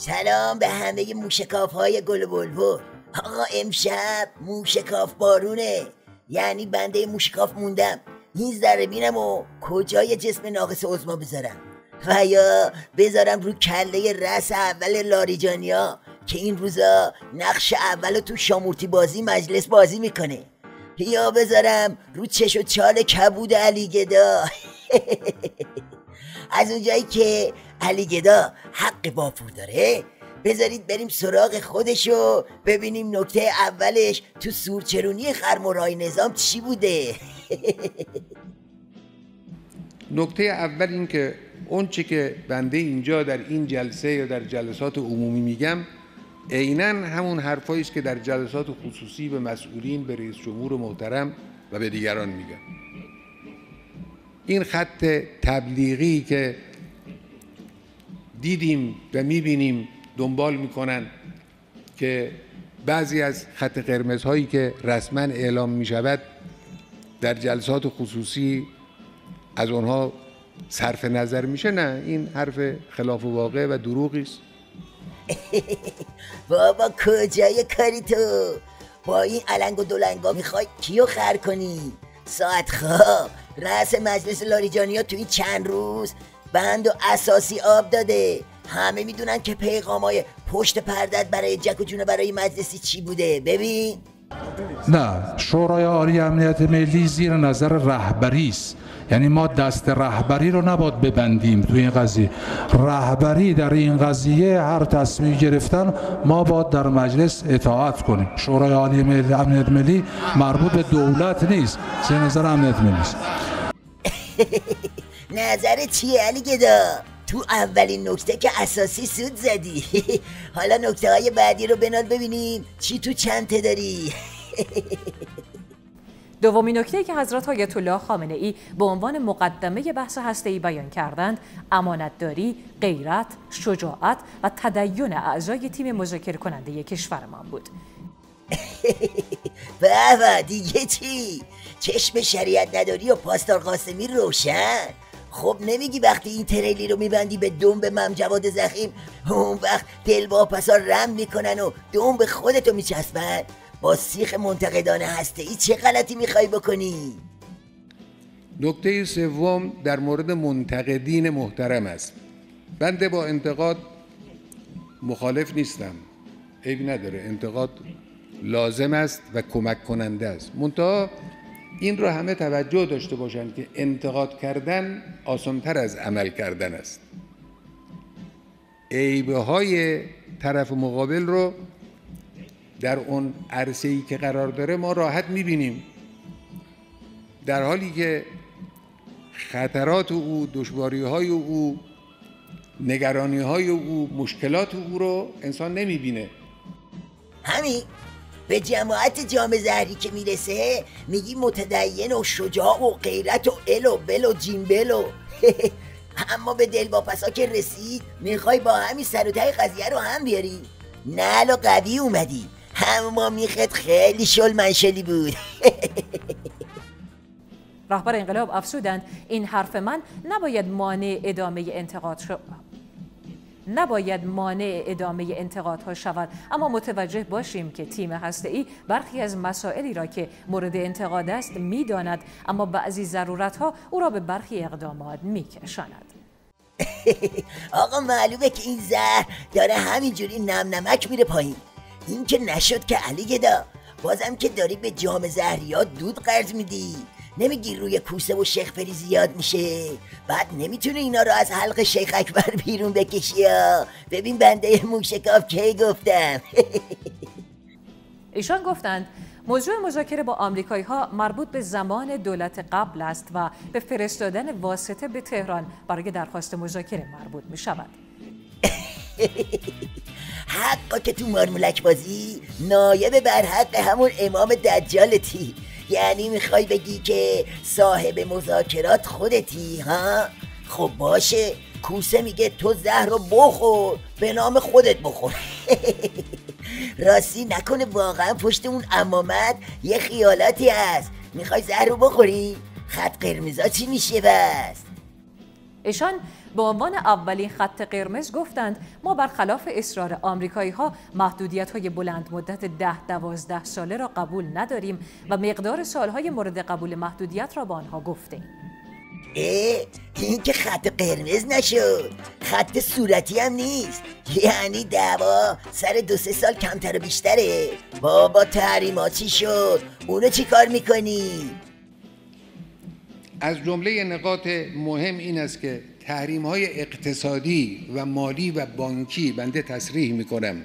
سلام به همه موشکاف های گل و بلبل. آقا امشب موشکاف بارونه، یعنی بنده موشکاف موندم این ذره بینم و کجای جسم ناقص عظما بذارم و یا بذارم رو کله رأس اول لاریجانیا که این روزا نقش اول تو شامورتی بازی مجلس بازی میکنه، یا بذارم رو چش و چال کبود علی گدا. از اونجایی که علی گدا حق بافور داره بذارید بریم سراغ خودشو ببینیم نکته اولش تو سورچرونی خرمورای نظام چی بوده. نکته اول این که اون چی که بنده اینجا در این جلسه یا در جلسات عمومی میگم عیناً همون حرفایی است که در جلسات خصوصی به مسئولین، به رئیس جمهور محترم و به دیگران میگم. این خط تبلیغی که دیدیم و میبینیم دنبال میکنن که بعضی از خط قرمزهایی که رسما اعلام میشود در جلسات خصوصی از اونها صرف نظر میشه، نه، این حرف خلاف واقع و دروغی است. بابا کجای کاری تو؟ با این علنگ و دلنگا میخوای کیو خر کنی؟ ساعت خواب رأس مجلس لاریجانیا تو این چند روز بند و اساسی آب داده. همه میدونن که پیغامای پشت پردت برای جک و جونه برای مجلسی چی بوده. ببین. نه، شورای عالی امنیت ملی زیر نظر رهبری است، یعنی ما دست رهبری رو نباید ببندیم تو این قضیه. رهبری در این قضیه هر تصمیم گرفتن ما باید در مجلس اطاعت کنیم. شورای عالی امنیت ملی مربوط به دولت نیست، زیر نظر امنیت ملی است. نظرت چیه علی گدا؟ تو اولین نکته که اساسی سود زدی. حالا نکته های بعدی رو بنال ببینیم چی تو چنته داری. دومین نکته که حضرت آیت الله خامنه ای به عنوان مقدمه بحث هسته‌ای بیان کردند، امانتداری، غیرت، شجاعت و تدین اعضای تیم مذاکره کننده کشورمان بود. بابا دیگه چی؟ چشم شریعت نداری و پاسدار قاسمی روشن. خب نمیگی وقتی این تریلی رو میبندی به دنب ممجواد زخیم اون وقت دلواپسا رم میکنن و دنب خودتو میچسبن؟ با سیخ منتقدان هسته‌ای چه غلطی میخوای بکنی؟ نکته سوم در مورد منتقدین محترم است. بنده با انتقاد مخالف نیستم، عیبی نداره، انتقاد لازم است و کمک کننده است. منتها این را همه توجه داشته باشند که انتقاد کردن آسان‌تر از عمل کردن است. عیب‌های طرف مقابل رو در اون عرصه‌ای که قرار داره ما راحت می‌بینیم، در حالی که خطرات او، دشواری‌های او، نگرانی‌های او، مشکلات او رو انسان نمی‌بینه. همین به جماعت جام زهری که میرسه میگی متدین و شجاع و غیرت و ال و بل و جیمبل و اما به دلواپسا که رسید میخوای با همین سر و ته قضیه رو هم بیاری؟ نل و قوی اومدی، اما میخت خیلی شل منشلی بود. رهبر انقلاب افزودند این حرف من نباید مانع ادامه انتقادها شود، اما متوجه باشیم که تیم هسته‌ای برخی از مسائلی را که مورد انتقاد است می‌داند، اما بعضی ضرورت‌ها او را به برخی اقدامات می‌کشاند. آقا معلومه که این زهر داره همینجوری نم نمک میره پایین. این که نشد که علی گدا، بازم که داری به جام زهریات دود قرض میدی. نمیگی روی کوسه و شیخ پری زیاد میشه؟ بعد نمیتونه اینا رو از حلق شیخ اکبر بیرون بکشی یا؟ ببین بنده موشکاف کی گفتم. ایشان گفتند موضوع مذاکره با آمریکایی‌ها مربوط به زمان دولت قبل است و به فرستادن واسطه به تهران برای درخواست مذاکره مربوط می شود. حقا که تو مارمولک بازی نایب بر حق همون امام دجالتی، یعنی میخوای بگی که صاحب مذاکرات خودتی ها؟ خب باشه، کوسه میگه تو زهر رو بخور، به نام خودت بخور. راستی نکنه واقعا پشت اون امامت یه خیالاتی هست، میخوای زهر رو بخوری؟ خط قرمزا چی میشه بس؟ ایشان به عنوان اولین خط قرمز گفتند ما برخلاف اصرار آمریکایی‌ها محدودیت‌های بلند مدت 10-12 ساله را قبول نداریم و مقدار سالهای مورد قبول محدودیت را به آنها گفتیم. این که خط قرمز نشد، خط صورتی هم نیست، یعنی دعوا سر 2-3 سال کمتر و بیشتره. بابا تحریما چی شد؟ اونو چی کار میکنی؟ از جمله نقاط مهم این است که تحریم‌های اقتصادی و مالی و بانکی، بنده تصریح میکنم،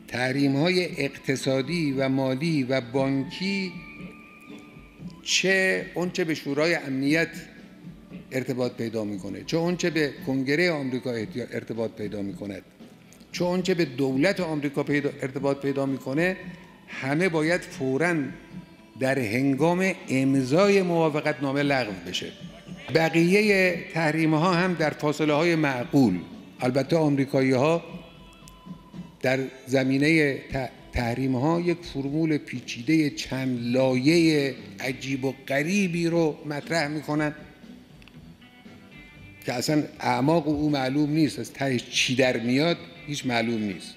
تحریم‌های اقتصادی و مالی و بانکی، چه اونچه به شورای امنیت ارتباط پیدا میکنه، چه اونچه به کنگره آمریکا ارتباط پیدا میکند، چه اونچه به دولت آمریکا ارتباط پیدا میکنه، همه باید فوراً در هنگام امضای موافقتنامه لغو بشه. بقیه تحریم ها هم در فاصله های معقول. البته آمریکایی ها در زمینه تحریم ها یک فرمول پیچیده چند لایه عجیب و غریبی رو مطرح میکنن که اصلا اعماق او معلوم نیست، از تهش چی در میاد هیچ معلوم نیست.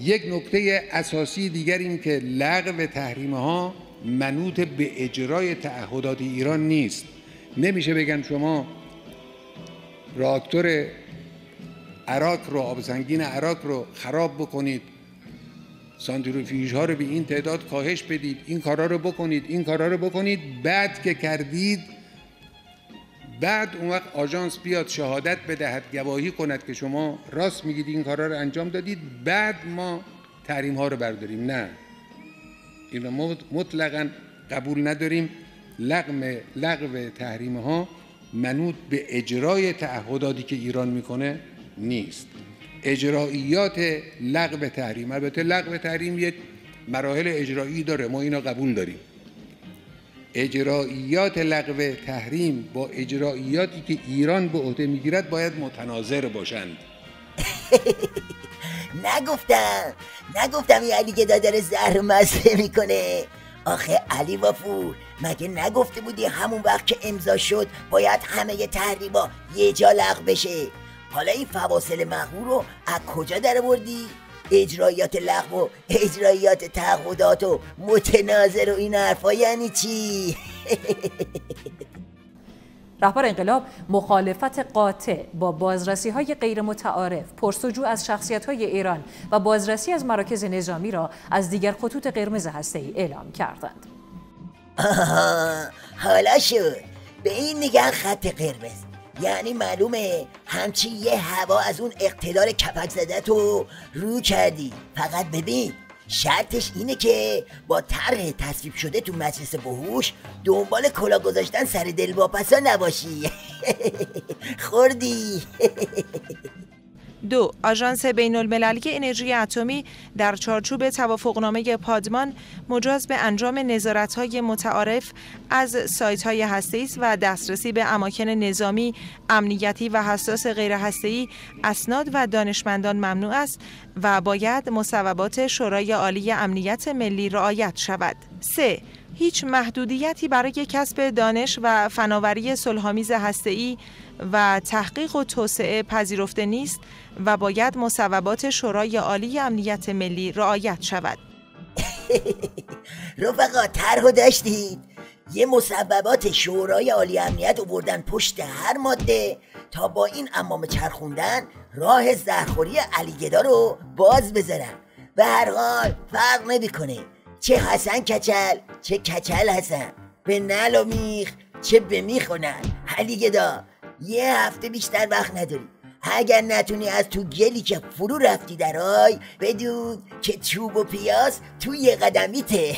یک نکته اساسی دیگر این که لغو تحریم ها منوط به اجرای تعهدات ایران نیست. نمیشه بگن شما راکتور عراق رو، آب سنگین عراق رو خراب بکنید، سانتریفیوژ ها رو به این تعداد کاهش بدید، این کارا رو بکنید، این کارا رو بکنید، بعد که کردید، بعد اون وقت آژانس بیاد شهادت بدهد، گواهی کند که شما راست میگید این کارا رو انجام دادید، بعد ما تحریم ها رو برداریم. نه، این رو مطلقاً قبول نداریم. لغو تحریم ها منوط به اجرای تعهداتی که ایران میکنه نیست. اجراییات لغو تحریم، البته لغو تحریم یک مراحل اجرایی داره، ما اینا قبول داریم. اجراییات لغو تحریم با اجراییاتی که ایران به عهده میگیرد باید متناظر باشند. نگفتم این علی که داره زهر مزه میکنه. آخه علی وافور، مگه نگفته بودی همون وقت که امضا شد باید همه تحریما یه جا لغو بشه؟ حالا این فواصل مقبول رو از کجا در آوردی؟ اجرایات لغو و اجرایات تعهدات و متناظر و این حرفا یعنی چی؟ رهبر انقلاب مخالفت قاطع با بازرسی‌های غیر متعارف، پرسجو از شخصیت‌های ایران و بازرسی از مراکز نظامی را از دیگر خطوط قرمز هسته‌ای اعلام کردند. حالا شد به این میگن خط قرمز، یعنی معلومه همچی یه هوا از اون اقتدار کپک زده تو رو کردی. فقط ببین شرطش اینه که با طرح تصویب شده تو مجلس بهوش دنبال کلا گذاشتن سر دل واپسا نباشی. خوردی. 2. آژانس بین‌المللی انرژی اتمی در چارچوب توافقنامه پادمان مجاز به انجام نظارت‌های متعارف از سایت‌های هسته‌ای و دسترسی به اماکن نظامی، امنیتی و حساس غیر هسته‌ای، اسناد و دانشمندان ممنوع است و باید مصوبات شورای عالی امنیت ملی رعایت شود. 3. هیچ محدودیتی برای کسب دانش و فناوری صلح‌آمیز هسته‌ای و تحقیق و توسعه پذیرفته نیست و باید مصوبات شورای عالی امنیت ملی رعایت شود. رفقا طرحو داشتید؟ یه مصوبات شورای عالی امنیت آوردن پشت هر ماده تا با این عمامه چرخوندن راه زهرخوری علی گدا رو باز بذارن. به هر حال فرق نمیکنه چه حسن کچل چه کچل حسن، به نل و میخ چه به میخونن. علی گدا یه هفته بیشتر وقت نداری، اگر نتونی از تو گلی که فرو رفتی درای بدون که چوب و پیاز توی قدمیته.